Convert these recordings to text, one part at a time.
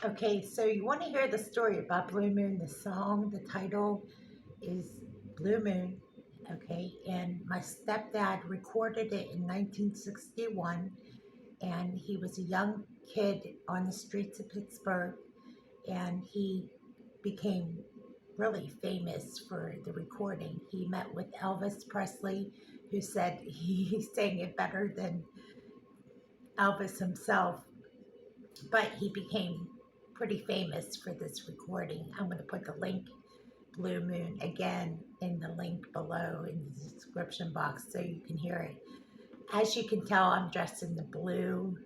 Okay, so you want to hear the story about Blue Moon, the song, the title is Blue Moon, okay? And my stepdad recorded it in 1961, and he was a young kid on the streets of Pittsburgh, and he became really famous for the recording. He met with Elvis Presley, who said he sang it better than Elvis himself, but he became pretty famous for this recording. I'm going to put the link, Blue Moon, again in the link below in the description box so you can hear it. As you can tell, I'm dressed in the blue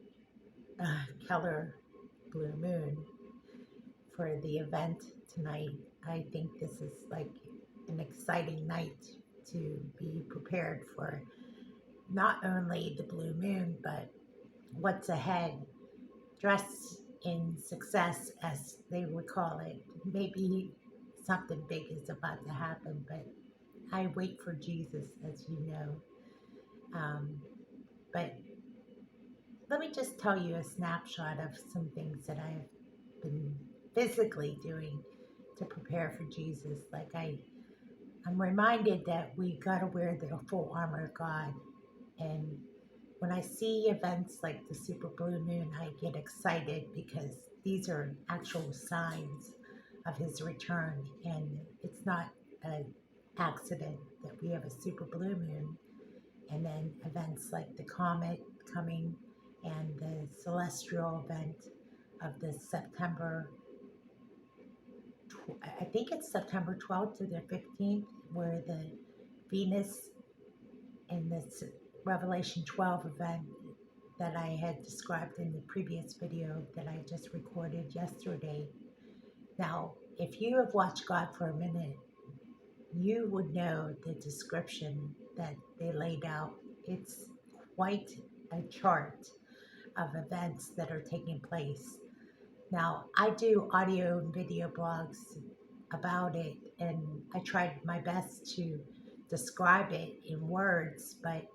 color, Blue Moon, for the event tonight. I think this is like an exciting night to be prepared for not only the Blue Moon, but what's ahead. Dress in success, as they would call it. Maybe something big is about to happen, but I wait for Jesus, as you know. Um, but let me just tell you a snapshot of some things that I've been physically doing to prepare for Jesus. I'm reminded that we got to wear the full armor of God. And when I see events like the Super Blue Moon, I get excited because these are actual signs of his return. And it's not an accident that we have a Super Blue Moon. And then events like the comet coming and the celestial event of the I think it's September 12th to the 15th, where the Venus in this Revelation 12 event that I had described in the previous video that I just recorded yesterday. Now, if you have watched God for a minute, you would know the description that they laid out. It's quite a chart of events that are taking place. Now, I do audio and video blogs about it, and I tried my best to describe it in words, but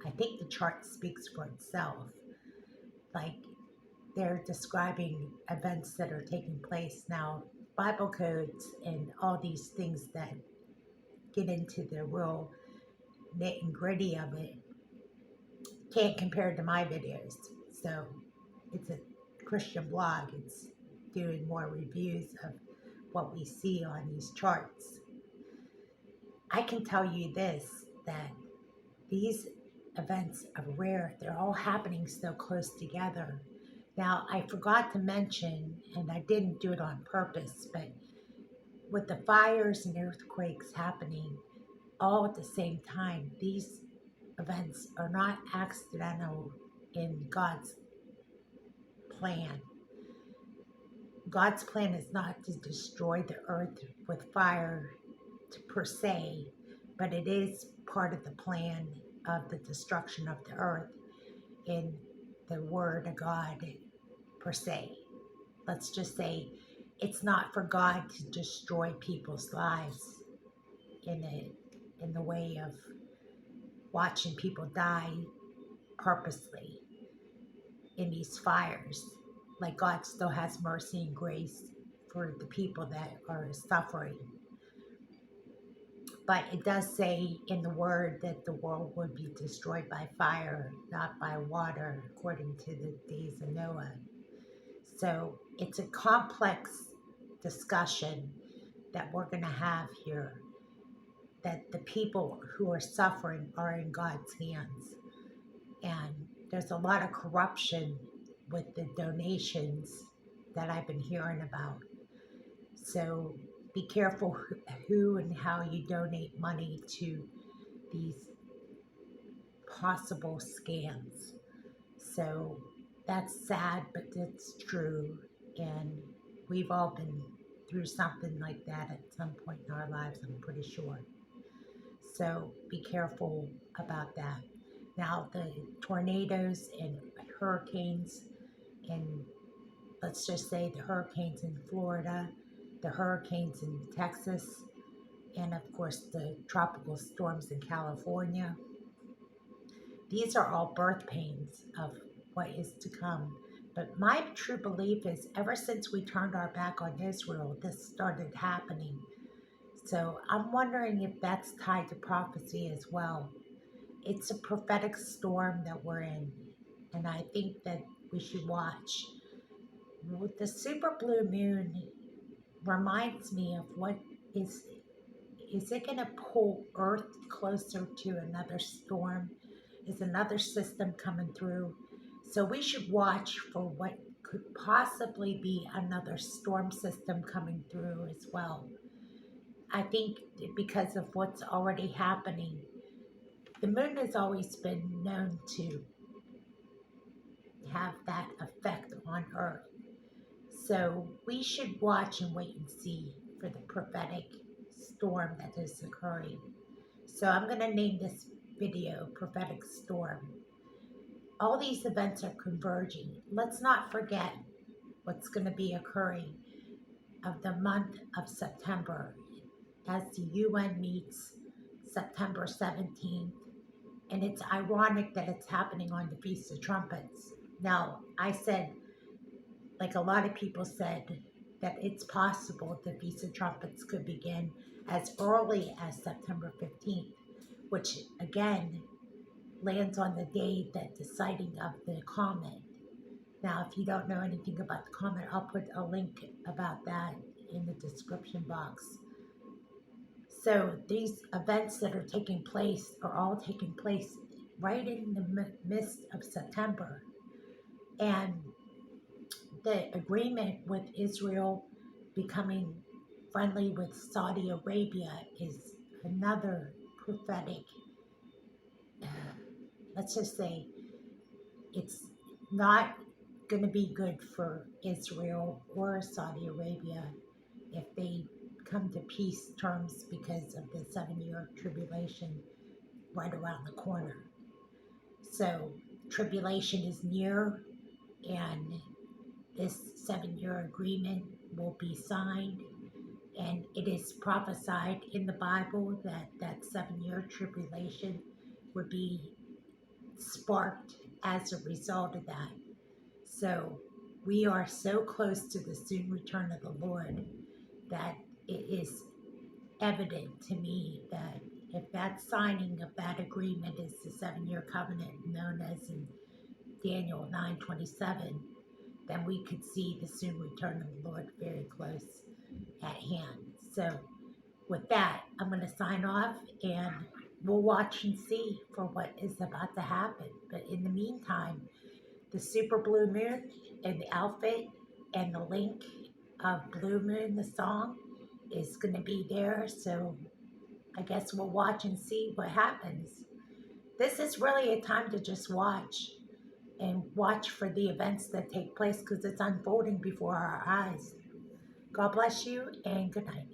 I think the chart speaks for itself. Like, they're describing events that are taking place now, Bible codes and all these things that get into the real nit and gritty of it can't compare to my videos. So it's a Christian blog. It's doing more reviews of what we see on these charts. I can tell you this, that these events are rare. They're all happening so close together. Now, I forgot to mention, and I didn't do it on purpose, but with the fires and earthquakes happening all at the same time, these events are not accidental in God's plan. God's plan is not to destroy the earth with fire per se, but it is part of the plan of the destruction of the earth in the Word of God per se. Let's just say it's not for God to destroy people's lives in the way of watching people die purposely in these fires. Like, God still has mercy and grace for the people that are suffering. But it does say in the word that the world would be destroyed by fire, not by water, according to the days of Noah. So it's a complex discussion that we're going to have here, that the people who are suffering are in God's hands. And there's a lot of corruption with the donations that I've been hearing about. So be careful who and how you donate money to these possible scams. So that's sad, but that's true. And we've all been through something like that at some point in our lives, I'm pretty sure. So be careful about that. Now, the tornadoes and hurricanes, and let's just say the hurricanes in Florida, the hurricanes in Texas, and of course the tropical storms in California. These are all birth pains of what is to come. But my true belief is ever since we turned our back on Israel, this started happening. So I'm wondering if that's tied to prophecy as well. It's a prophetic storm that we're in, and I think that we should watch. With the super blue moon reminds me of what is is it going to pull Earth closer to another storm? Is another system coming through? So we should watch for what could possibly be another storm system coming through as well. I think because of what's already happening, the moon has always been known to have that effect on Earth. So we should watch and wait and see for the prophetic storm that is occurring. So I'm going to name this video Prophetic Storm. All these events are converging. Let's not forget what's going to be occurring of the month of September as the UN meets September 17th. And it's ironic that it's happening on the Feast of Trumpets. Now, I said, like a lot of people said, that it's possible the Feast of Trumpets could begin as early as September 15th, which again lands on the day that the sighting of the comet. Now, if you don't know anything about the comet, I'll put a link about that in the description box. So these events that are taking place are all taking place right in the midst of September. And the agreement with Israel becoming friendly with Saudi Arabia is another prophetic, let's just say, it's not going to be good for Israel or Saudi Arabia if they come to peace terms because of the 7-year tribulation right around the corner. So, tribulation is near, and this 7-year agreement will be signed. And it is prophesied in the Bible that that 7-year tribulation would be sparked as a result of that. So we are so close to the soon return of the Lord that it is evident to me that if that signing of that agreement is the 7-year covenant known as in Daniel 9:27, then we could see the soon return of the Lord very close at hand. So with that, I'm going to sign off, and we'll watch and see for what is about to happen. But in the meantime, the super blue moon and the outfit and the link of Blue Moon, the song, is going to be there. So I guess we'll watch and see what happens. This is really a time to just watch and watch for the events that take place because it's unfolding before our eyes. God bless you and good night.